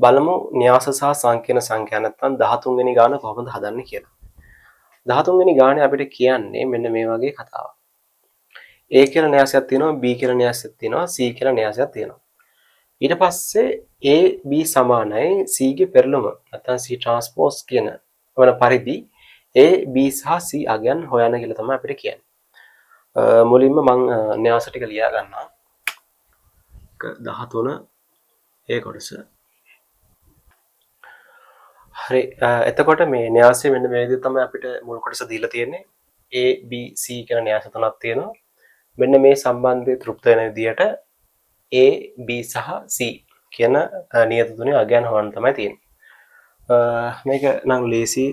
බලමු න්‍යාස සහ සංකීර්ණ සංඛ්‍යා නැත්නම් 13 වෙනි ගාන කොහොමද හදන්නේ කියලා. 13 වෙනි ගානේ අපිට කියන්නේ මෙන්න මේ වගේ කතාවක්. A කියලා න්‍යාසයක් තියෙනවා, B කියලා න්‍යාසයක් තියෙනවා, C කියලා න්‍යාසයක් තියෙනවා. ඊට පස්සේ A B සමානයි C ගේ පෙරළුම නැත්නම් C ટ્રાන්ස්පෝස් කියන වන පරිදි A B සහ C අගයන් හොයන්න කියලා තමයි අපිට කියන්නේ. මුලින්ම මම න්‍යාස ටික ලියා ගන්නවා. 13 A කොටස. හරි එතකොට මේ න්‍යාසය මෙන්න මේ විදිහට තමයි අපිට මුල් කොටස දීලා තියෙන්නේ. A B C කියන න්‍යාස තුනක් තියෙනවා. මෙන්න මේ සම්බන්ධය තෘප්ත වෙන විදිහට A B සහ C කියන නියත තුනේ අගයන් හොයන්න තමයි තියෙන්නේ. මේක නම් ලේසි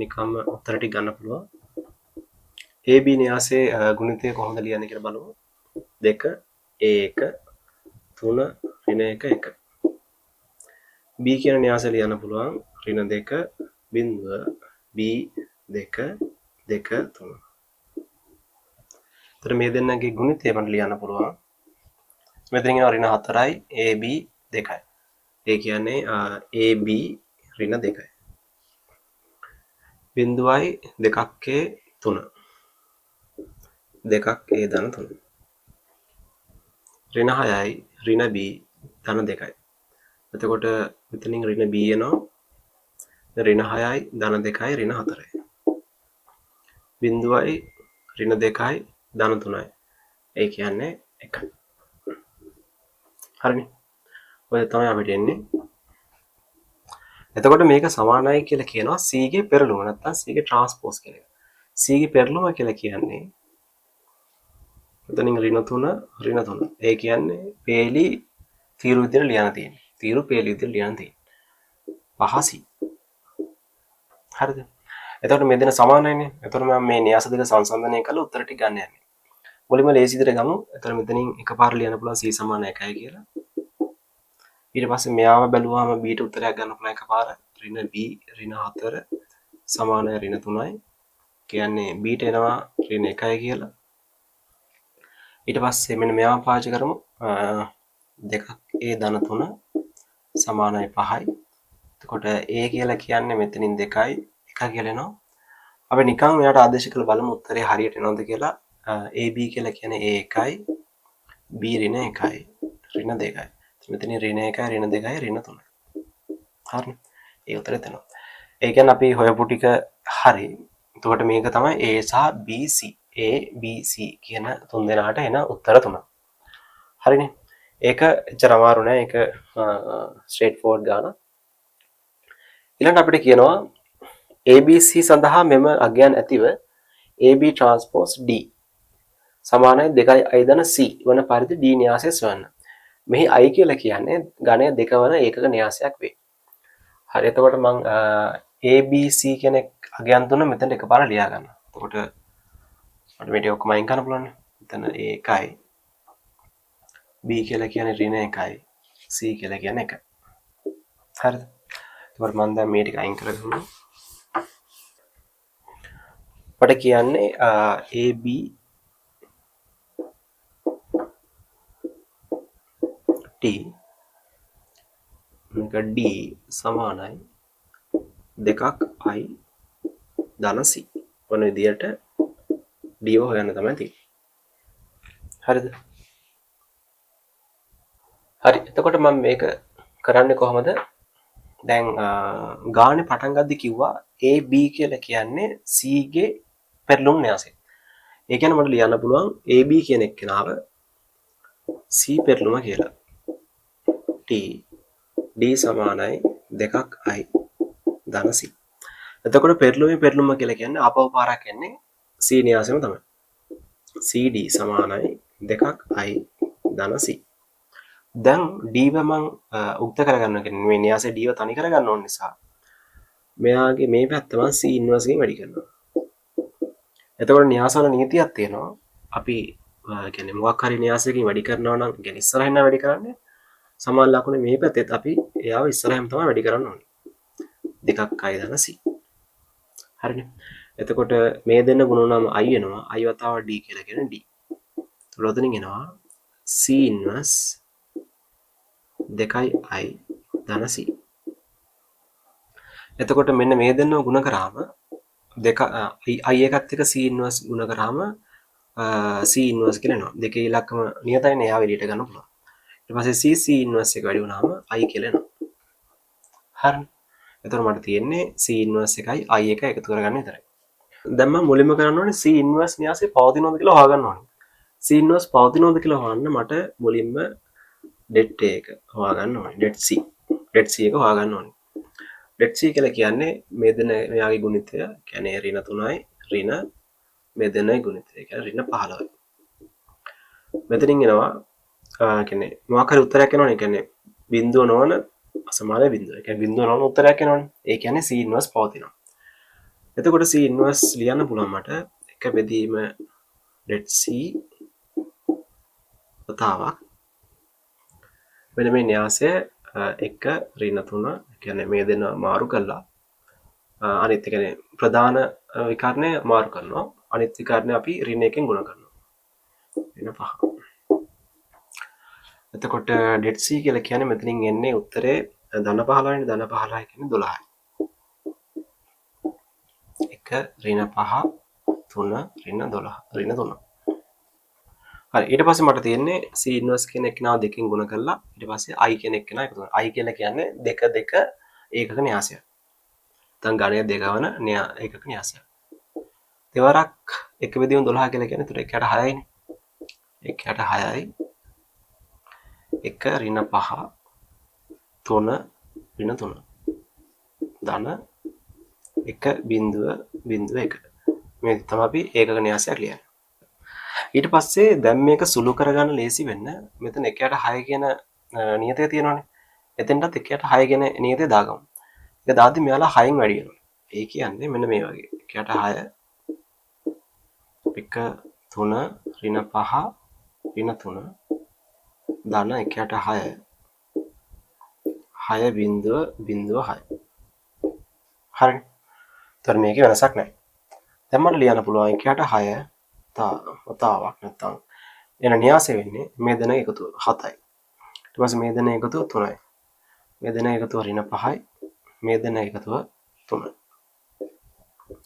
නිකම්ම උත්තර ටික ගන්න පුළුවන්. AB න්‍යාසයේ ගුණිතය කොහොමද ලියන්නේ කියලා බලමු. 2 A1 3 ඍණ 1 1. B කියන න්‍යාසය ලියන්න පුළුවන් ඍණ 2 බිංදුව B 2 2 3. එතකොට මේ දෙන්නගේ ගුණිතය මම ලියන්න පුළුවන්. මෙතනින් එනවා ඍණ 4යි AB 2යි. ඒ කියන්නේ AB ඍණ 2යි. බිංදුවයි 2ක් A 3. 2ක් A ධන 3. ඍණ 6යි ඍණ B ධන 2යි. එතකොට මෙතනින් ඍණ B එනවා. ඍණ 6යි ධන 2යි ඍණ 4යි. බිංදුවයි ඍණ 2යි ධන 3යි. ඒ කියන්නේ 1යි. හරිනේ. ඔය තමයි අපිට එන්නේ. එතකොට මේක සමානයි කියලා කියනවා C ගේ පෙරළුම නැත්නම් C ගේ ට්‍රාන්ස්පෝස් කියන එක. C ගේ පෙරළුම කියලා කියන්නේ මෙතනින් ඍණ 3 ඍණ 3. ඒ කියන්නේ පේලි තීරු විදිහට ලියන්න තියෙන්නේ. තීරු පේලි විදිහට ලියන්න තියෙන්නේ. පහ C. හරිද? එතකොට මේ දෙන සමානයිනේ. එතකොට මම මේ න්‍යාස දෙක සංසන්දනය කරලා උත්තර ටික ගන්න යන්නේ. මුලින්ම ලේසි විදිහට ගමු. එතකොට මෙතනින් එකපාර ලියන්න පුළුවන් C සමාන 1යි කියලා. ඊට පස්සේ මෙයාව බැලුවාම B ට උත්තරයක් ගන්න පුළුවන් එකපාර ඍණ B ඍණ 4 සමානයි ඍණ 3යි. කියන්නේ B ට එනවා ඍණ 1යි කියලා. ඊට පස්සේ මෙන්න මෙයාව පාවිච්චි කරමු. 2ක් A ධන 3 සමානයි 5යි. එතකොට A කියලා කියන්නේ මෙතනින් 2යි 1 කියලා එනවා. අපි නිකන් මෙයාට ආදේශ කරලා බලමු උත්තරේ හරියට එනවද කියලා. AB කියලා කියන්නේ A1යි B ඍණ 1යි ඍණ 2යි. මෙතන ඍණ 1යි ඍණ 2යි ඍණ 3යි. හරිනේ. ඒ උත්තරේ එනවා. ඒ කියන්නේ අපි හොයපු ටික හරි. එතකොට මේක තමයි A සහ B C. A B C කියන තුන් දෙනාට එන උත්තර තුන. හරිනේ. ඒක එච්චර අමාරු නෑ. ඒක ස්ට්‍රේට් ෆෝවර්ඩ් ගාන. ඊළඟට අපිට කියනවා ABC සඳහා මෙම අගයන් ඇතිව AB ට්‍රාන්ස්පෝස් D සමානයි 2යි I ධන C වන පරිදි D න්‍යාසය සොයන්න. මෙහි I කියලා කියන්නේ ඝනය 2 වන ඒකක න්‍යාසයක් වේ. හරි එතකොට මම ABC කියන අගයන් තුන මෙතන එකපාර ලියා ගන්නවා. එතකොට මට මේක ඔක්කොම අයින් කරන්න පුළුවන්. මෙතන A1යි B කියලා කියන්නේ ඍණ 1යි C කියලා කියන්නේ 1. හරිද? එතකොට මම දැන් මේ ටික අයින් කරගන්නවා. මට කියන්නේ AB T මේක D සමානයි 2ක් I ධන C වන විදියට D හොයන්න තමයි තියෙන්නේ. හරිද? හරි. එතකොට මම මේක කරන්නේ කොහොමද? දැන් ගානේ පටන් ගද්දි කිව්වා AB කියලා කියන්නේ C ගේ පෙරළුම් න්‍යාසය. ඒ කියන්නේ මට ලියන්න පුළුවන් AB කියන එක්කෙනාව C පෙරළුම කියලා. T D සමානයි 2ක් I ධන C. එතකොට පෙරළුම කියලා කියන්නේ ආපහු පාරක් එන්නේ C න්‍යාසෙම තමයි. CD සමානයි 2ක් I ධන C. දැන් D ව මම උක්ත කරගන්න කියන්නේ මේ න්‍යාසය D ව තනි කරගන්න ඕන නිසා මෙයාගේ මේ පැත්ත මම C ඉන්වර්ස් එකෙන් වැඩි කරනවා. එතකොට න්‍යාසවල නීතියක් තියෙනවා. අපි කියන්නේ මොකක් හරි න්‍යාසයකින් වැඩි කරනවා නම් කියන්නේ ඉස්සරහින් වැඩි කරන්නේ සමාන ලකුණේ මේ පැත්තෙත් අපි එයාව ඉස්සරහින් තමයි වැඩි කරන්න ඕනේ. 2ක් I ධන C. හරිනේ. එතකොට මේ දෙන්න ගුණ නම් I එනවා. I වතාව D කියලා කියන D. එතකොට එතනින් එනවා C ඉන්වර්ස් 2යි I ධන c. එතකොට මෙන්න මේ දෙන්නව ගුණ කරාම දෙක i එකත් එක්ක c ඉන්වර්ස් ගුණ කරාම c ඉන්වර්ස් කියලා එනවා. දෙකේ ඉලක්කම නියතයිනේ එයාව එළියට ගන්න පුළුවන්. ඊට පස්සේ c ඉන්වර්ස් එක වැඩි වුණාම i කියලා එනවා. හරිනේ. එතකොට මට තියෙන්නේ c ඉන්වර්ස් එකයි i එක එකතු කරගන්න විතරයි. දැන් මම මුලින්ම කරන්න ඕනේ c ඉන්වර්ස් න්‍යාසය පවතිනවද කියලා හොයාගන්න ඕනේ. c ඉන්වර්ස් පවතිනවද කියලා හොයන්න මට මුලින්ම det එක හොයාගන්න ඕනේ. det c එක හොයාගන්න ඕනේ. det c කියලා කියන්නේ මේ දෙන මෙයාගේ ගුණිතය කියන්නේ ඍණ 3යි ඍණ මේ දෙනයි ගුණිතය කියන්නේ ඍණ 15යි. මෙතනින් එනවා කියන්නේ මොකක් හරි උත්තරයක් එනවනේ. කියන්නේ බිඳුව නොවන අසමාන බිඳුව. ඒ කියන්නේ බිඳුව නොවන උත්තරයක් එනවනේ. ඒ කියන්නේ c ඉන්වර්ස් පවතිනවා. එතකොට c ඉන්වර්ස් ලියන්න පුළුවන් මට එක බෙදීම det c වතාවක් මෙන්න මේ න්‍යාසය 1 ඍණ 3 කියන්නේ මේ දෙන මාරු කළා අනිත් කියන්නේ ප්‍රධාන විකර්ණය මාරු කරනවා අනිත් විකර්ණය අපි ඍණ 1කින් ගුණ කරනවා ඍණ 5. එතකොට det c කියලා කියන්නේ මෙතනින් එන්නේ උත්තරේ ධන 15යි ධන 15 කියන්නේ 12යි. 1 ඍණ 5 3 ඍණ 12 ඍණ 3. හරි ඊට පස්සේ මට තියෙන්නේ c ඉන්වර්ස් කියන එක්කෙනාව දෙකෙන් ගුණ කරලා ඊට පස්සේ i කියන එක්කෙනා එකතු කරනවා. i කියලා කියන්නේ 2 2 ඒකක න්‍යාසය. නැත්නම් ගණය දෙකවන ඒකක න්‍යාසය. දෙවරක් 1 බෙදීම 12 කියලා කියන්නේ උතර 1ට 6යිනේ. 1ට 6යි 1 ඍණ 5 3 ඍණ 3 ධන 1 බිඳුව 1 මේ තමයි අපි ඒකක න්‍යාසයක් ලියන්නේ. ඊට පස්සේ දැන් මේක සුළු කරගන්න ලේසි වෙන්න මෙතන 1ට 6 කියන නියතය තියෙනවානේ. එතෙන්ටත් 1ට 6 කියන නියතය දාගමු. ඒක දාද්දි මෙයාලා 6න් වැඩි වෙනවා. ඒ කියන්නේ මෙන්න මේ වගේ 1ට 6 1 3 ඍණ 5 ඍණ 3 ධන 1ට 6 6 බිඳුව 6. හරිනේ. ඒතර මේකේ වෙනසක් නැහැ. දැන් මට ලියන්න පුළුවන් 1ට 6 වතාවක් නැත්තම් එන න්‍යාසය වෙන්නේ මේ දෙන එකතුව 7යි. ඊට පස්සේ මේ දෙන එකතුව 3යි. මේ දෙන එකතුව ඍණ 5යි. මේ දෙන එකතුව 3යි.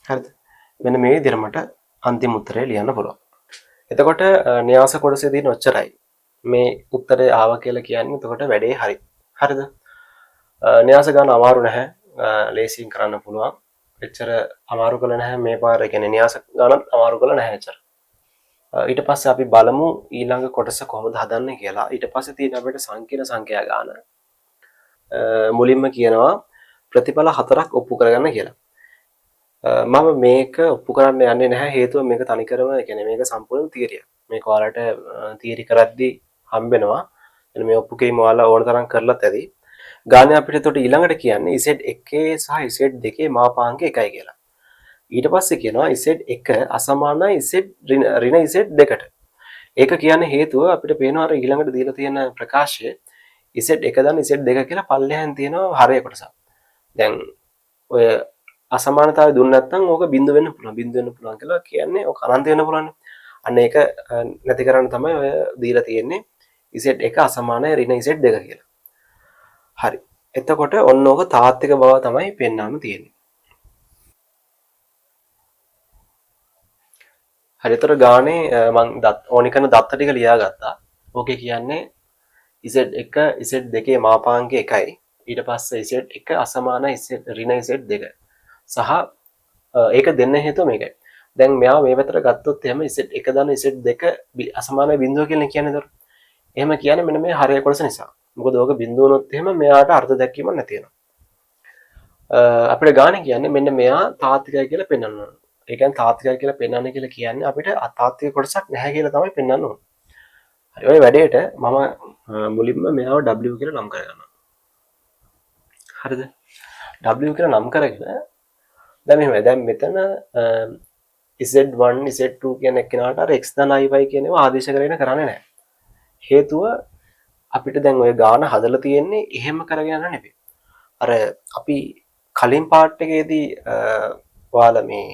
හරිද? මෙන්න මේ විදිහට මට අන්තිම උත්තරය ලියන්න පුළුවන්. එතකොට න්‍යාස කොටසේ තියෙන ඔච්චරයි. මේ උත්තරය ආවා කියලා කියන්නේ එතකොට වැඩේ හරි. හරිද? න්‍යාස ගන්න අමාරු නැහැ. ලේසියෙන් කරන්න පුළුවන්. එච්චර අමාරු කළ නැහැ මේ පාර. කියන්නේ න්‍යාස ගණන් අමාරු කළ නැහැ එච්චර. ඊට පස්සේ අපි බලමු ඊළඟ කොටස කොහොමද හදන්නේ කියලා. ඊට පස්සේ තියෙන අපිට සංකීර්ණ සංඛ්‍යා ගාන. මුලින්ම කියනවා ප්‍රතිඵල 4ක් ඔප්පු කරගන්න කියලා. මම මේක ඔප්පු කරන්න යන්නේ නැහැ හේතුව මේක තනිකරම කියන්නේ මේක සම්පූර්ණ තියරියක්. මේක ඔයාලට තියරි කරද්දී හම්බෙනවා. එන්න මේ ඔප්පු කිරීම ඔයාලා ඕන තරම් කරලත් ඇති. ගානේ අපිට එතකොට ඊළඟට කියන්නේ Z1 සහ Z2 මාපාංක 1යි කියලා. ඊට පස්සේ කියනවා Z1 අසමානයි ඍණ Z2ට. ඒක කියන්නේ හේතුව අපිට පේනවා අර ඊළඟට දීලා තියෙන ප්‍රකාශය Z1 දන් Z2 කියලා පල්ලෙහෙන් තියෙනවා හරය කොටසක්. දැන් ඔය අසමානතාවය දුන්න නැත්නම් ඕක බිඳු වෙන්න පුළුවන්. බිඳු වෙන්න පුළුවන් කියලා කියන්නේ ඕක අනන්ත වෙන්න පුළුවන්. අන්න ඒක නැති කරන්න තමයි ඔය දීලා තියෙන්නේ Z1 අසමානයි ඍණ Z2 කියලා. හරි. එතකොට ඔන්න ඕක තාත්වික බව තමයි පෙන්වන්න තියෙන්නේ. හරිතර ගානේ මං ඕනි කරන දත්ත ටික ලියාගත්තා. ඕකේ කියන්නේ Z1 Z2 මාපාංක 1යි. ඊට පස්සේ Z1 අසමානයි ඍණ Z2. සහ ඒක දෙන්න හේතුව මේකයි. දැන් මෙයා මේ පැත්තට ගත්තොත් එහෙම Z1 දන්න Z2 අසමානයි බිඳුව කියලා කියන්නේ ඒතර. එහෙම කියන්නේ මෙන්න මේ හරය කොටස නිසා. මොකද ඕක බිඳුව වුණොත් එහෙම මෙයාට අර්ථ දැක්වීමක් නැති වෙනවා. අපිට ගානේ කියන්නේ මෙන්න මෙයා තාත්විකයි කියලා පෙන්වන්න ඕන. ඒ කියන්නේ තාත්විකයි කියලා පෙන්වන්න කියලා කියන්නේ අපිට අතාත්වික කොටසක් නැහැ කියලා තමයි පෙන්වන්න ඕන. හරි ඔය වැඩේට මම මුලින්ම මෙයාව W කියලා නම් කරගන්නවා. හරිද? W කියලා නම් කරගෙන දැන් මෙහෙමයි. දැන් මෙතන Z1 Z2 කියන එක්කෙනාට අර x ධන y කියන ඒවා ආදේශ කරගෙන කරන්නේ නැහැ. හේතුව අපිට දැන් ඔය ගාන හදලා තියෙන්නේ එහෙම කරගෙන යන නෙවෙයි. අර අපි කලින් පාර්ට් එකේදී ඔයාලා මේ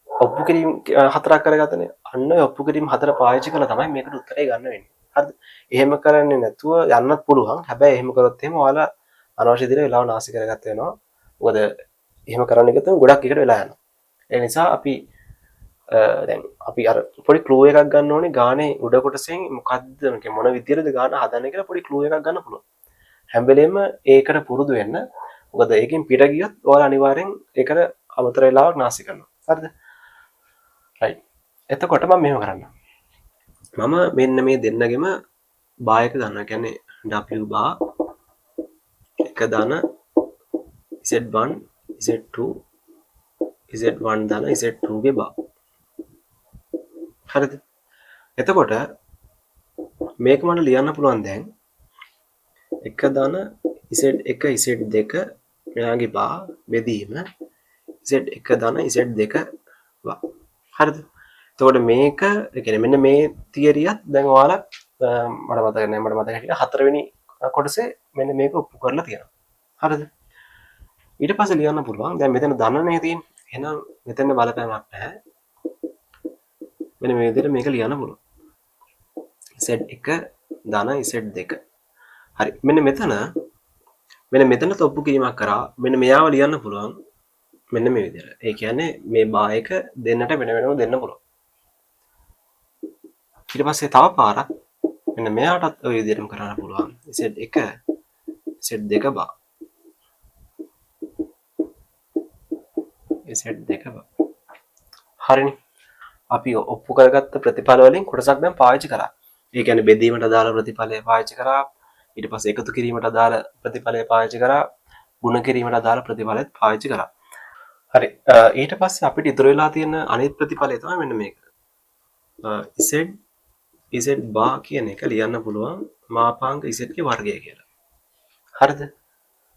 ඔප්පු කිරීම 4ක් කරගත්තනේ. අන්න ඔය ඔප්පු කිරීම 4 පාවිච්චි කරලා තමයි මේකට උත්තරේ ගන්න වෙන්නේ. හරිද? එහෙම කරන්නේ නැතුව යන්නත් පුළුවන්. හැබැයි එහෙම කරොත් එහෙම ඔයාලා අනවශ්‍ය විදිහට වෙලාව නාස්ති කරගත්ත වෙනවා. මොකද එහෙම කරන්න ගියොත් ගොඩක් එකට වෙලා යනවා. ඒ නිසා අපි දැන් අපි අර පොඩි ක්ලූ එකක් ගන්න ඕනේ ගානේ උඩ කොටසෙන් මොකද්ද මොන විදියටද ගාන හදන්නේ කියලා පොඩි ක්ලූ එකක් ගන්න පුළුවන්. හැම වෙලෙම ඒකට පුරුදු වෙන්න. මොකද ඒකෙන් පිට ගියොත් ඔයාලා අනිවාර්යෙන් ඒකට අමතර වෙලාවක් නාස්ති කරනවා. හරිද? රයිට්. එතකොට මම මෙහෙම කරන්න. මම මෙන්න මේ දෙන්නගෙම බා එක ගන්නවා. කියන්නේ w bar එක දාන z1 z2 z1 දාන z2 ගේ බා. හරිද? එතකොට මේක මට ලියන්න පුළුවන් දැන් එක දාන z1 z2 මෙයාගේ බා බෙදීම z1 දාන z2 බා. හරිද? එතකොට මේක ඒ කියන්නේ මෙන්න මේ තියරියත් දැන් ඔයාලා මට මතක නැහැ මට මතක හිටියා හතරවෙනි කොටසේ මෙන්න මේක ඔප්පු කරලා තියෙනවා. හරිද? ඊට පස්සේ ලියන්න පුළුවන් දැන් මෙතන ධනනේ තියෙන්නේ. එහෙනම් මෙතන බලපෑමක් නැහැ. මෙන්න මේ විදිහට මේක ලියන්න පුළුවන්. z1 ධන z2. හරි. මෙන්න මෙතන ඔප්පු කිරීමක් කරා මෙන්න මෙයාව ලියන්න පුළුවන්. මෙන්න මේ විදිහට. ඒ කියන්නේ මේ බා එක දෙන්නට වෙන වෙනම දෙන්න පුළුවන්. ඊට පස්සේ තව පාරක් මෙන්න මෙයාටත් ඔය විදිහටම කරන්න පුළුවන්. z1 z2 බා. z2 බා. හරිනේ. අපි ඔප්පු කරගත්ත ප්‍රතිඵල වලින් කොටසක් දැන් පාවිච්චි කරා. ඒ කියන්නේ බෙදීමට අදාළ ප්‍රතිඵලය පාවිච්චි කරා. ඊට පස්සේ එකතු කිරීමට අදාළ ප්‍රතිඵලය පාවිච්චි කරා. ගුණ කිරීමට අදාළ ප්‍රතිඵලයත් පාවිච්චි කරා. හරි. ඊට පස්සේ අපිට ඉතුරු වෙලා තියෙන අනිත් ප්‍රතිඵලය තමයි මෙන්න මේක. z bar කියන එක ලියන්න පුළුවන් මාපාංක z ගේ වර්ගය කියලා. හරිද?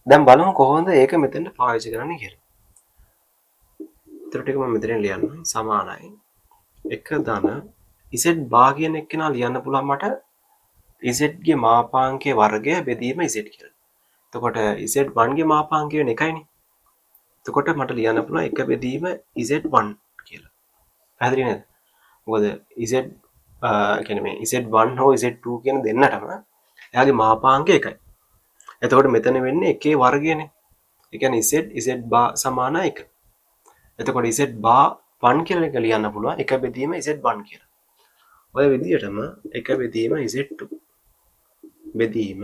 දැන් බලමු කොහොමද ඒක මෙතෙන්ට පාවිච්චි කරන්නේ කියලා. ඊටු ටික මම මෙතනින් ලියන්නම් සමානයි. එක ධන z bar කියන එක නා ලියන්න පුළුවන් මට z ගේ මාපාංකයේ වර්ගය බෙදීම z කියලා. එතකොට z1 ගේ මාපාංකය වෙන එකයිනේ. එතකොට මට ලියන්න පුළුවන් එක බෙදීම z1 කියලා. පැහැදිලි නේද? මොකද z කියන්නේ මේ z1 හෝ z2 කියන දෙන්නටම එයාගේ මාපාංකය එකයි. එතකොට මෙතන වෙන්නේ එකේ වර්ගයනේ. ඒ කියන්නේ z bar සමාන 1. එතකොට z bar 1 කියලා එක ලියන්න පුළුවන් එක බෙදීම z1 කියලා. ඔය විදිහටම එක බෙදීම z2 බෙදීම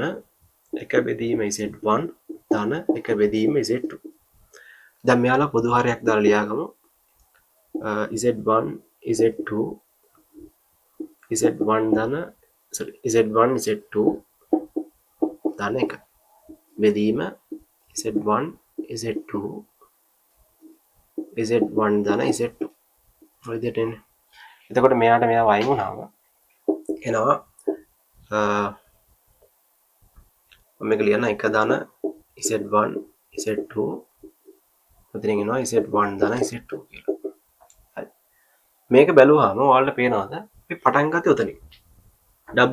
එක බෙදීම z1 ධන එක බෙදීම z2. දැන් මෙයාලා පොදු හරයක් දාලා ලියාගමු. z1 z2 z1 ධන z1 z2 ධන එක බෙදීම z1 z2 z1 ධන z2 ඔය විදිහට එන්නේ. එතකොට මෙයාට මෙයා වයින් වුණාම එනවා මේක ලියන්න එක ධන z1 z2 මෙතනින් එනවා z1 ධන z2 කියලා. හරි. මේක බැලුවාම ඔයාලට පේනවද අපි පටන් ගත්තේ උතනින්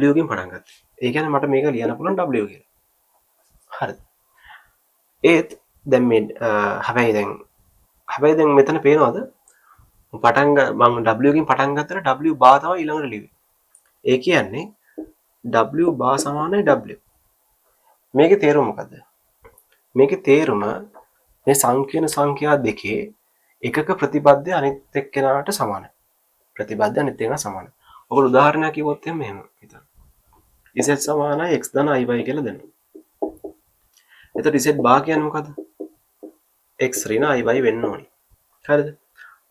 w කින් පටන් ගත්තා. ඒ කියන්නේ මට මේක ලියන්න පුළුවන් w කියලා. හරිද? ඒත් දැන් මේ හැබැයි දැන් මෙතන පේනවද මම w කින් පටන් ගත්තට w bar තමයි ඊළඟට ලිව්වේ. ඒ කියන්නේ w bar සමානයි w. මේකේ තේරුම මොකද්ද? මේකේ තේරුම මේ සංකීර්ණ සංඛ්‍යා දෙකේ එකක ප්‍රතිපදය අනිත් එක්කෙනාට සමානයි. ප්‍රතිපදය අනිත් එක්කෙනා සමානයි. ඔයගොල්ලෝ උදාහරණයක් කිව්වොත් එහෙම හිතන්න. z සමානයි x ධන iy කියලා දෙනවා. එතකොට z bar කියන්නේ මොකද්ද? x ඍණ iy වෙන්න ඕනි. හරිද?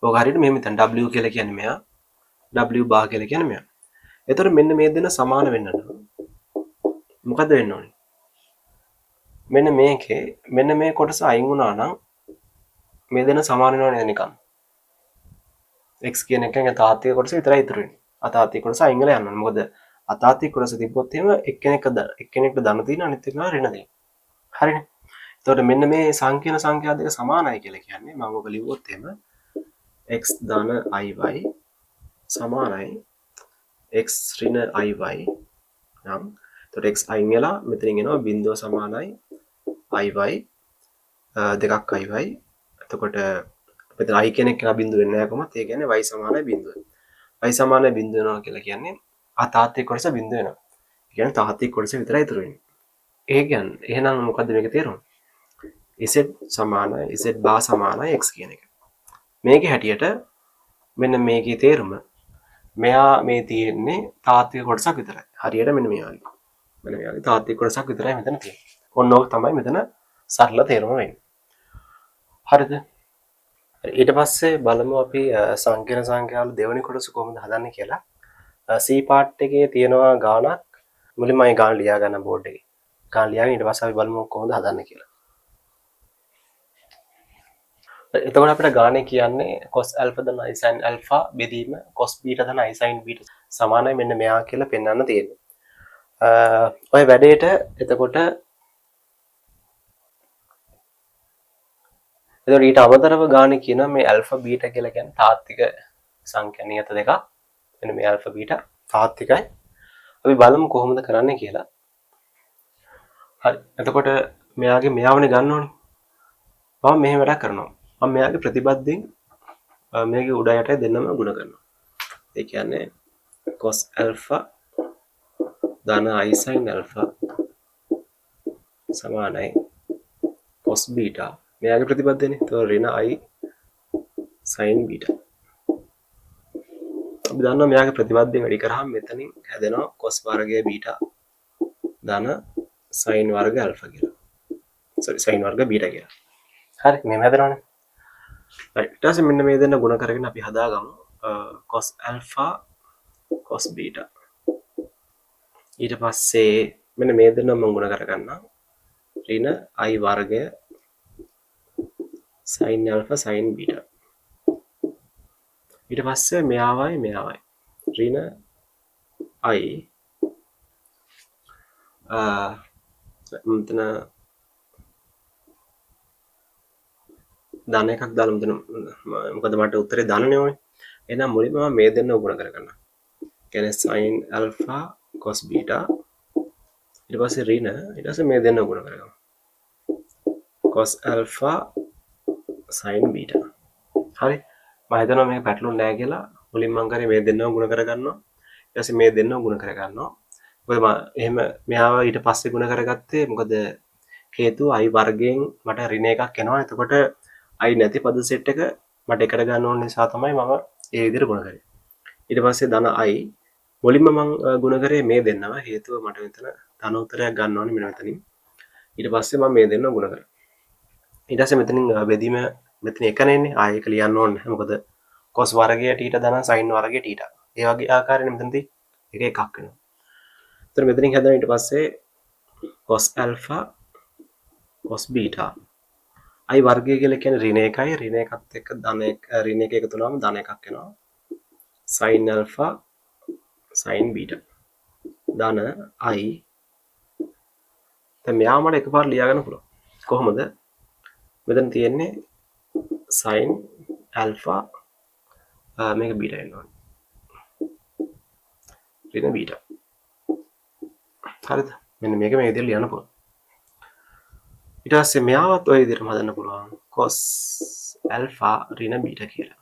ඔක හරියට මෙහෙම හිතන්න w කියලා කියන්නේ මෙයා w bar කියලා කියන්නේ මෙයා. එතකොට මෙන්න මේ දෙන සමාන වෙන්න නම් මොකද වෙන්න ඕනි? මෙන්න මේකේ මෙන්න මේ කොටස අයින් වුණා නම් මේ දෙන සමාන වෙනවනේ නිකන්. x කියන එකෙන් අතාත්තික කොටස විතරයි ඉතුරු වෙන්නේ. අතාත්තික කොටස අයින් වෙලා යනවා. මොකද අතාත්තික කොටස තිබ්බොත් එහෙම එක්කෙනෙක්ට ධන තියෙන අනිත් එක්කෙනා ඍණ තියෙන. හරිනේ. එතකොට මෙන්න මේ සංකීර්ණ සංඛ්‍යා දෙක සමානයි කියලා කියන්නේ මම ඔබ ලිව්වොත් එහෙම x ධන iy සමානයි x ඍණ iy නම් එතකොට x අයින් වෙලා මෙතනින් එනවා බිඳුව සමානයි iy දෙකක් iy. එතකොට මෙතන i කියන එක බිඳුව වෙන්නේ නැහැ කොහොමද? ඒ කියන්නේ y සමානයි බිඳුව. y සමානයි බිඳුව වෙනවා කියලා කියන්නේ අතාත්තික කොටස බිඳුව වෙනවා. කියන්නේ තාත්වික කොටස විතරයි ඉතුරු වෙන්නේ. ඒ කියන්නේ එහෙනම් මොකද්ද මේකේ තේරුම? z සමානයි z බා සමානයි x කියන එක. මේකේ හැටියට මෙන්න මේකේ තේරුම මෙයා මේ තියෙන්නේ තාත්වික කොටසක් විතරයි. හරියට මෙන්න මේ වගේ. මෙන්න මේ වගේ තාත්වික කොටසක් විතරයි මෙතන තියෙන්නේ. ඔන්න ඕක තමයි මෙතන සරල තේරුම වෙන්නේ. හරිද? ඊට පස්සේ බලමු අපි සංකීර්ණ සංඛ්‍යාවල දෙවෙනි කොටස කොහොමද හදන්නේ කියලා. C part එකේ තියෙනවා ගාණක්. මුලින්ම මේ ගාණ ලියා ගන්න බෝඩ් එකේ. ගාණ ලියාගෙන ඊට පස්සේ අපි බලමු කොහොමද හදන්නේ කියලා. එතකොට අපිට ගාණේ කියන්නේ cos alpha ධන i sin alpha බෙදීම cos beta ධන i sin beta සමානයි මෙන්න මෙයා කියලා පෙන්වන්න තියෙන්නේ. ඔය වැඩේට එතකොට ඊට අමතරව ගාණේ කියන මේ alpha beta කියලා කියන්නේ තාත්වික සංඛ්‍යා නියත දෙකක්. මෙන්න මේ alpha beta තාත්විකයි. අපි බලමු කොහොමද කරන්නේ කියලා. හරි. එතකොට මෙයාවනේ ගන්න ඕනේ. මම මෙහෙම වැඩක් කරනවා. මම මෙයාගේ ප්‍රතිබද්ධයෙන් මේකේ උඩ යට දෙන්නම ගුණ කරනවා. ඒ කියන්නේ cos alpha ධන i sin alpha සමානයි cos beta. මෙයාගේ ප්‍රතිබද්ධයනේ. ඒතකොට ඍණ i sin beta. අපි දන්නවා මෙයාගේ ප්‍රතිබද්ධය වැඩි කරාම මෙතනින් හැදෙනවා cos වර්ගය beta ධන sin වර්ග alpha කියලා. sin වර්ග beta කියලා. හරි මෙහෙම හැදෙනවනේ. right ඊට පස්සේ මෙන්න මේ දෙන්න ගුණ කරගෙන අපි හදාගමු cos alpha cos beta. ඊට පස්සේ මෙන්න මේ දෙන්න මම ගුණ කරගන්නම් ඍණ i වර්ගය sin alpha sin beta. ඊට පස්සේ මෙයාවයි ඍණ i මෙතන ධන එකක් දාලා මෙතන මොකද මට උත්තරේ ධනනේ ඕනේ. එහෙනම් මුලින්ම මම මේ දෙන්න උගුණ කරගන්න. කියන්නේ sin alpha cos beta ඊට පස්සේ ඍණ ඊට පස්සේ මේ දෙන්න උගුණ කරගමු. cos alpha sin beta. හරි. මම හිතනවා මේක පැටලුන්නේ නැහැ කියලා. මුලින් මම කරේ මේ දෙන්නම ගුණ කරගන්නවා. ඊට පස්සේ මේ දෙන්නම ගුණ කරගන්නවා. මොකද මම එහෙම මෙයාව ඊට පස්සේ ගුණ කරගත්තේ මොකද හේතුව i වර්ගයෙන් මට ඍණ එකක් එනවා. එතකොට i නැති පද සෙට් එක මට එකට ගන්න ඕන නිසා තමයි මම ඒ විදිහට ගුණ කරේ. ඊට පස්සේ ධන i මුලින්ම මම ගුණ කරේ මේ දෙන්නම හේතුව මට මෙතන ධන උත්තරයක් ගන්න ඕනේ මෙන්න මෙතනින්. ඊට පස්සේ මම මේ දෙන්නම ගුණ කරා. ඊට පස්සේ මෙතනින් බෙදීම මෙතන එකනේ ඉන්නේ. ආයෙ එක ලියන්න ඕනේ නැහැ. මොකද cos වර්ගය θ ධන sin වර්ගය θ. ඒ වගේ ආකාරයෙන් මෙතනදී එක එකක් වෙනවා. එතන මෙතනින් හදන ඊට පස්සේ cos alpha cos beta i වර්ගය කියලා කියන්නේ ඍණ එකයි ඍණ එකත් එක්ක ධන එක ඍණ එක එකතු වුණාම ධන එකක් එනවා. sin alpha sin beta ධන i දැන් මෙයා මට එකපාර ලියා ගන්න පුළුවන්. කොහොමද? මෙතන තියෙන්නේ sin alpha මේක beta එනවා. ඍණ beta. හරිද? මෙන්න මේක මේ විදිහට ලියන්න පුළුවන්. ඊට පස්සේ මෙයාවත් ඔය විදිහටම හදන්න පුළුවන්. cos alpha ඍණ beta කියලා.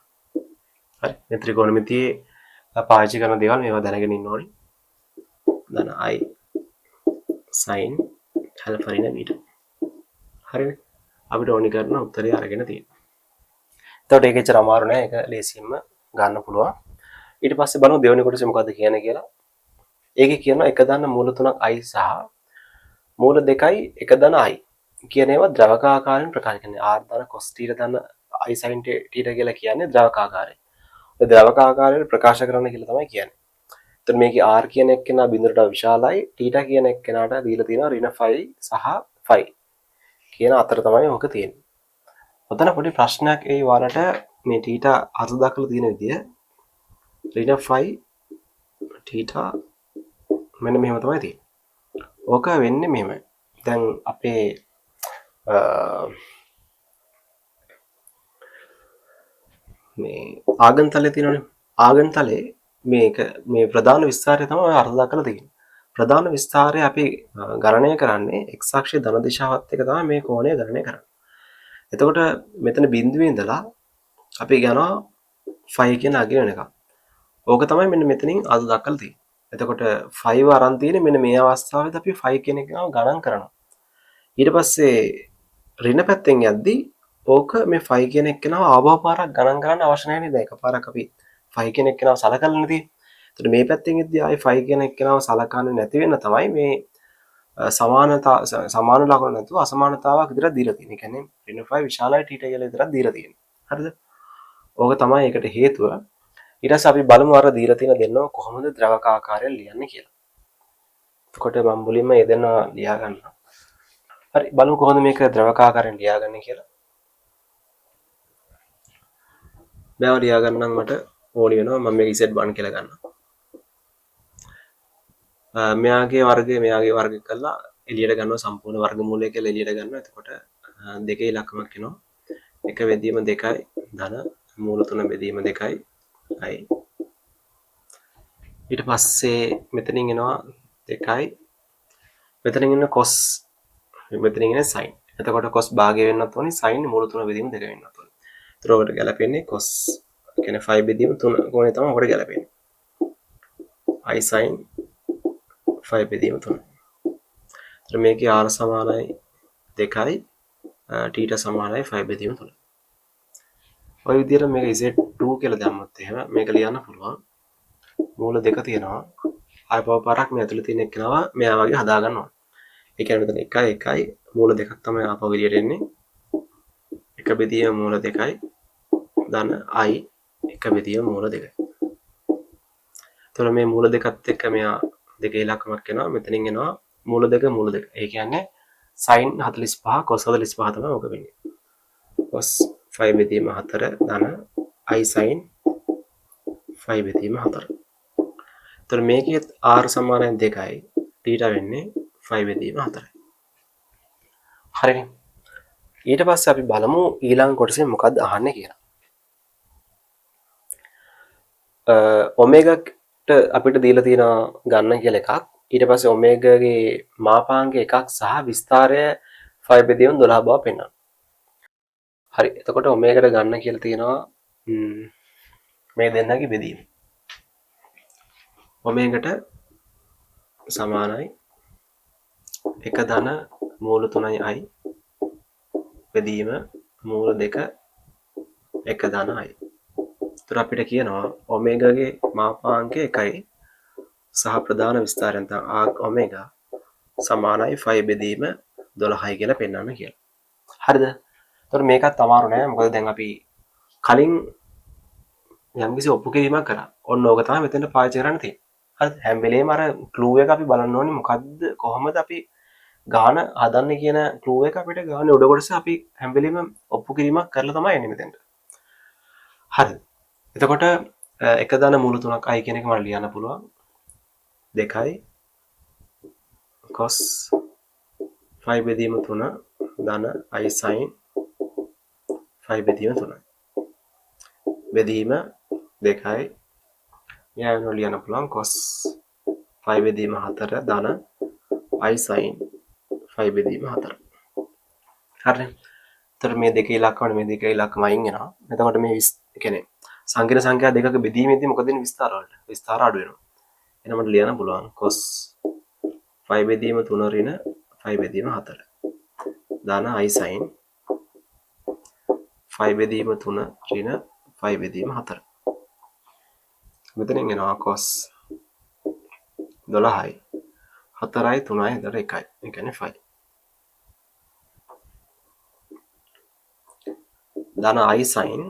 හරි. මේ ත්‍රිකෝණමිතියේ පාවිච්චි කරන දේවල් මේවා දැනගෙන ඉන්න ඕනේ. ධන i sin alpha ඍණ beta. හරිනේ. අපිට ඕනි කරන උත්තරය අරගෙන තියෙනවා. එතකොට ඒක ඇත්තට අමාරු නෑ. ඒක ලේසියෙන්ම ගන්න පුළුවන්. ඊට පස්සේ බලමු දෙවෙනි කොටසේ මොකද්ද කියන්නේ කියලා. ඒකේ කියනවා එක ධන මූල තුනක් i සහ මූල දෙකයි එක ධන i කියන ඒවා ද්‍රවකාකාරයෙන් ප්‍රකාශ කරන්නේ. r ධන cos θ ධන i sin θ කියලා කියන්නේ ද්‍රවකාකාරය. ඒ ද්‍රවකාකාරයෙන් ප්‍රකාශ කරන්න කියලා තමයි කියන්නේ. එතකොට මේකේ r කියන එක්කෙනා බිඳුරට විශාලයි, θ කියන එක්කෙනාට දීලා තියෙනවා ඍණ 5 සහ 5 කියන අතර තමයි ඕක තියෙන්නේ. ඔතන පොඩි ප්‍රශ්නයක් ඒ වලට මේ θ අර්ථ දක්වලා තියෙන විදිය ඍණ 5 θ මෙන්න මෙහෙම තමයි තියෙන්නේ. ඕක වෙන්නේ මෙහෙමයි. දැන් අපේ මේ ආගන්තලේ තියෙනවනේ. ආගන්තලේ මේක මේ ප්‍රධාන විස්තරය තමයි අර්ථ දක්වලා තියෙන්නේ. ප්‍රධාන විස්තරය අපි ගණනය කරන්නේ x අක්ෂයේ ධන දිශාවත් එක්ක තමයි මේ කෝණය ගණනය කරන්නේ. එතකොට මෙතන බිඳුවේ ඉඳලා අපි යනවා 5 කියන අගය වෙනකම්. ඕක තමයි මෙන්න මෙතනින් අර්ථ දක්වලා තියෙන්නේ. එතකොට 5 අරන් තියෙන්නේ මෙන්න මේ අවස්ථාවේදී අපි 5 කියන එක ගණන් කරනවා. ඊට පස්සේ ඍණ පැත්තෙන් යද්දී ඕක මේ 5 කියන එක්කෙනාව ආවව පාරක් ගණන් කරන්න අවශ්‍ය නැහැ නේද? එකපාරක් අපි 5 කියන එක්කෙනාව සලකලා නැති. එතකොට මේ පැත්තෙන් ඉද්දී ආයේ 5 කියන එක්කෙනාව සලකන්නේ නැති වෙන තමයි මේ සමාන ලකුණු නැතුව අසමානතාවක් විතරක් දීලා තියෙන්නේ. ඒ කියන්නේ ඍණ 5 විශාලයි θ කියලා විතරක් දීලා තියෙන්නේ. හරිද? ඕක තමයි ඒකට හේතුව. ඊට පස්සේ අපි බලමු අර දීලා තියෙන දෙන්නව කොහොමද ද්‍රවක ආකාරයෙන් ලියන්නේ කියලා. එතකොට මම මුලින්ම මේ දෙන්න ලියා ගන්නවා. හරි බලමු කොහොමද මේක ද්‍රවක ආකාරයෙන් ලියාගන්නේ කියලා. දැන් ලියා ගන්නම් මට ඕනි වෙනවා මම මේක Z1 කියලා ගන්නවා. මෙයාගේ වර්ගය කරලා එළියට ගන්නවා සම්පූර්ණ වර්ගමූලය කියලා එළියට ගන්නවා. එතකොට දෙකේ ඉලක්කමක් එනවා. එක බෙදීම 2යි ධන මූල 3 බෙදීම 2යි i. ඊට පස්සේ මෙතනින් එනවා 2යි. මෙතනින් එන cos මෙතනින් එන sin. එතකොට cos භාගය වෙන්නත් ඕනේ sin මූල 3 බෙදීම 2 වෙන්නත් ඕනේ. ඒතර ඔකට ගැලපෙන්නේ cos කියන්නේ 5 බෙදීම 3 කෝණය තමයි ඔකට ගැලපෙන්නේ. i sin 5 බෙදීම 3. ඒතර මේකේ r සමානයි 2යි θ සමානයි 5 බෙදීම 3. ඔය විදිහට මේක Z2 කියලා දැම්මොත් එහෙම මේක ලියන්න පුළුවන්. මූල දෙක තියෙනවා. ආයපව පාරක් මේ ඇතුලේ තියෙන එකනවා මෙයා වගේ හදා ගන්නවා. ඒ කියන්නේ මෙතන 1යි මූල දෙකක් තමයි ආපහු එළියට එන්නේ. එක බෙදීම මූල 2යි ධන i එක බෙදීම මූල 2යි. එතකොට මේ මූල දෙකත් එක්ක මෙයා දෙකේ ඉලක්කමක් එනවා. මෙතනින් එනවා මූල 2. ඒ කියන්නේ sin 45 cos 45 තමයි ඔක වෙන්නේ. cos 5 බෙදීම 4 ධන i sin 5 බෙදීම 4. එතකොට මේකේ r සමානයි 2යි θ වෙන්නේ 5 බෙදීම 4යි. හරිනේ. ඊට පස්සේ අපි බලමු ඊළඟ කොටසේ මොකක්ද අහන්නේ කියලා. ඔමේගාට අපිට දීලා තියෙන ගන්න කියලා එකක්. ඊට පස්සේ ඔමේගාගේ මාපාංක එකක් සහ විස්තරය 5 බෙදීම 12 බව පෙන්වනවා. හරි. එතකොට ඔමේගාට ගන්න කියලා තියෙනවා මේ දෙන්නගේ බෙදීම. ඔමේගාට සමානයි 1 ධන මූල 3යි i බෙදීම මූල 2 1 ධන i. ඒතර අපිට කියනවා ඔමේගාගේ මාපාංකය 1යි සහ ප්‍රධාන විස්තරයෙන් තමයි ඔමේගා සමානයි 5 බෙදීම 12යි කියලා පෙන්වන්න කියලා. හරිද? ඒතර මේකත් අමාරු නෑ. මොකද දැන් අපි කලින් යම්කිසි ඔප්පු කිරීමක් කරා. ඔන්න ඕක තමයි මෙතන පාවිච්චි කරන්න තියෙන්නේ. හරිද? හැම වෙලේම අර ක්ලූ එක අපි බලන්න ඕනේ මොකද්ද කොහොමද අපි ගාන හදන්නේ කියන ක්ලූ එක අපිට ගානේ උඩ කොටස අපි හැම වෙලේම ඔප්පු කිරීමක් කරලා තමයි එන්නේ මෙතෙන්ට. හරිද? එතකොට එක ධන මූල 3ක් i කියන එක මම ලියන්න පුළුවන්. 2යි cos 5 බෙදීම 3 ධන i sin 5 බෙදීම 3යි. බෙදීම 2යි මෙයා ලියන්න පුළුවන් cos 5 බෙදීම 4 ධන i sin 5 බෙදීම 4. හරිනේ. එතකොට මේ දෙකේ ඉලක්කවනේ මේ දෙකේ ඉලක්කම අයින් වෙනවා. එතකොට මේ කියන්නේ සංකීර්ණ සංඛ්‍යා දෙකක බෙදීමේදී මොකද වෙන්නේ විස්තර වලට? විස්තර අඩු වෙනවා. එහෙනම් මට ලියන්න පුළුවන් cos 5 බෙදීම 3 ඍණ 5 බෙදීම 4 ධන i sin 5 බෙදීම 3 ඍණ 5 බෙදීම 4. මෙතනින් එනවා cos 12යි 4යි 3යි 1යි. ඒ කියන්නේ 5. ධන i sin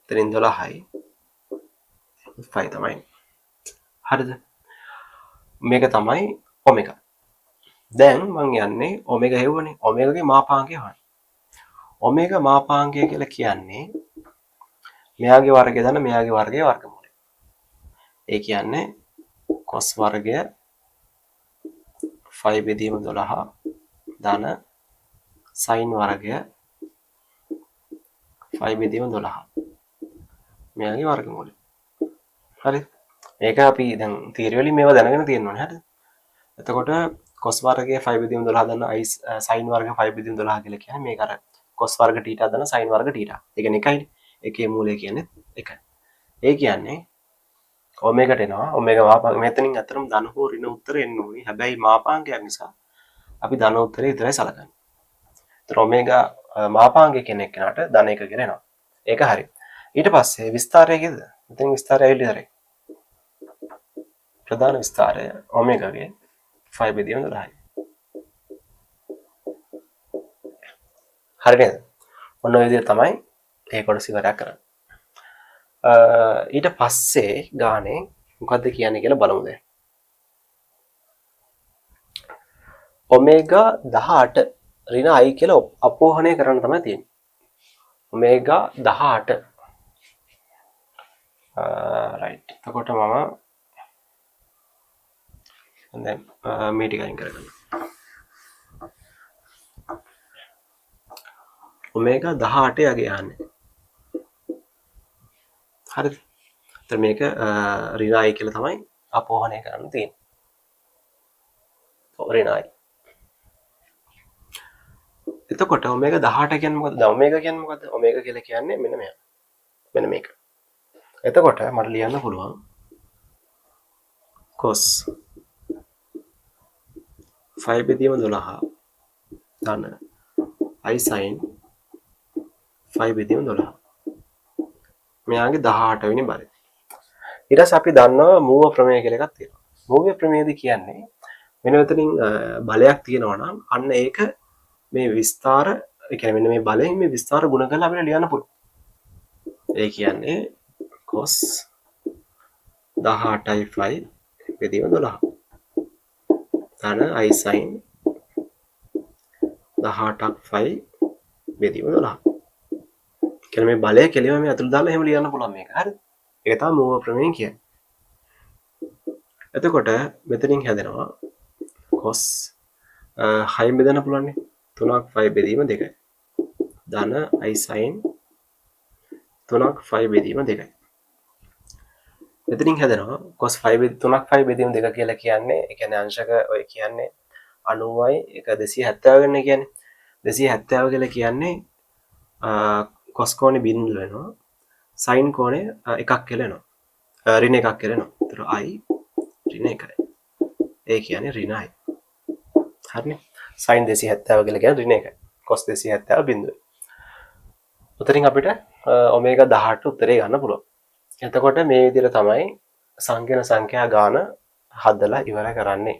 එතනින් 12යි 5 තමයි. හරිද? මේක තමයි ඔමේගා. දැන් මම යන්නේ ඔමේගා හෙව්වනේ. ඔමේගාගේ මාපාංකය හොයන්න. ඔමේගා මාපාංකය කියලා කියන්නේ මෙයාගේ වර්ගය දන්න මෙයාගේ වර්ගයේ වර්ගමූලය. ඒ කියන්නේ cos වර්ගය 5 බෙදීම 12 ධන sin වර්ගය 5 බෙදීම 12 මෙයාගේ වර්ගමූලය. හරි. මේක අපි දැන් තියරි වලින් මේවා දැනගෙන තියෙන්න ඕනේ. හරිද? එතකොට cos වර්ගය 5 බෙදීම 12 දන්න i sin වර්ගය 5 බෙදීම 12 කියලා කියන්නේ මේක අර cos වර්ග θ දන්න sin වර්ග θ. ඒ කියන්නේ එකයිනේ. එකේ මූලය කියන්නේ එකයි. ඒ කියන්නේ ඔමේගාට එනවා. ඔමේගා මාපාංග මෙතනින් අතරම ධන හෝ ඍණ උත්තර එන්න ඕනි. හැබැයි මාපාංගයක් නිසා අපි ධන උත්තරේ විතරයි සලකන්නේ. ඒතර ඔමේගා මාපාංගය කියන එකට ධන 1 කියලා එනවා. ඒක හරි. ඊට පස්සේ විස්තරය කීයද? මෙතන විස්තරය ඇවිල්ලා ඉවරයි. ප්‍රධාන විස්තරය ඔමේගාගේ 5 බෙදීම 12යි. හරි නේද? ඔන්න ඔය විදිහට තමයි ඒ කොටස ඉවරයක් කරන්නේ. ඊට පස්සේ ගානේ මොකද්ද කියන්නේ කියලා බලමු දැන්. ඔමේගා 18 ඍණ i කියලා අපෝහණය කරන්න තමයි තියෙන්නේ. ඔමේගා 18 රයිට්. එතකොට මම දැන් මේ ටික අයින් කරගන්න. ඔමේගා 18 යගේ යන්නේ. හරිද? එතකොට මේක ඍණ i කියලා තමයි අපෝහණය කරන්න තියෙන්නේ. ඍණ i. එතකොට ඔමේගා 18 කියන්නේ මොකද්ද? ඔමේගා කියන්නේ මොකද්ද? ඔමේගා කියලා කියන්නේ මෙන්න මෙයා. මෙන්න මේක. එතකොට මට ලියන්න පුළුවන් cos 5 බෙදීම 12 ධන i sin 5 බෙදීම 12. මෙයාගේ 18 වෙනි බලය. ඊට පස්සේ අපි දන්නවා මූව ප්‍රමේය කියලා එකක් තියෙනවා. මූව ප්‍රමේයද කියන්නේ මෙන්න මෙතනින් බලයක් තියෙනවා නම් අන්න ඒක මේ විස්තර ඒ කියන්නේ මෙන්න මේ බලයෙන් මේ විස්තර ගුණ කරලා අපිට ලියන්න පුළුවන්. ඒ කියන්නේ cos 18යි 5 බෙදීම 12. ධන i sin 18ක් 5 බෙදීම 12. කියන්නේ මේ බලය කෙලිම මේ අතුරු දාලා එහෙම ලියන්න පුළුවන් මේක. හරිද? ඒක තමයි මූව ප්‍රමේය කියන්නේ. එතකොට මෙතනින් හැදෙනවා cos 6 බෙදන්න පුළුවන් නේ. 3ක් 5 බෙදීම 2යි. ධන i sin 3ක් 5 බෙදීම 2යි. මෙතනින් හැදෙනවා cos 5 3ක් 5 බෙදීම 2 කියලා කියන්නේ ඒ කියන්නේ අංශක ඔය කියන්නේ 90යි එක 270 ගන්න කියන්නේ 270 කියලා කියන්නේ cos කෝණේ බිඳුව වෙනවා sin කෝණේ එකක් කියලා එනවා ඍණ එකක් කියලා එනවා. ඒතර i ඍණ 1යි. ඒ කියන්නේ ඍණ i. හරිනේ. sin 270 කියලා කියන්නේ ඍණ 1යි. cos 270 බිඳුවයි. උතරින් අපිට ඔමේගා 18 උත්තරේ ගන්න පුළුවන්. එතකොට මේ විදිහට තමයි සංකීර්ණ සංඛ්‍යා ගාන හදලා ඉවර කරන්නේ.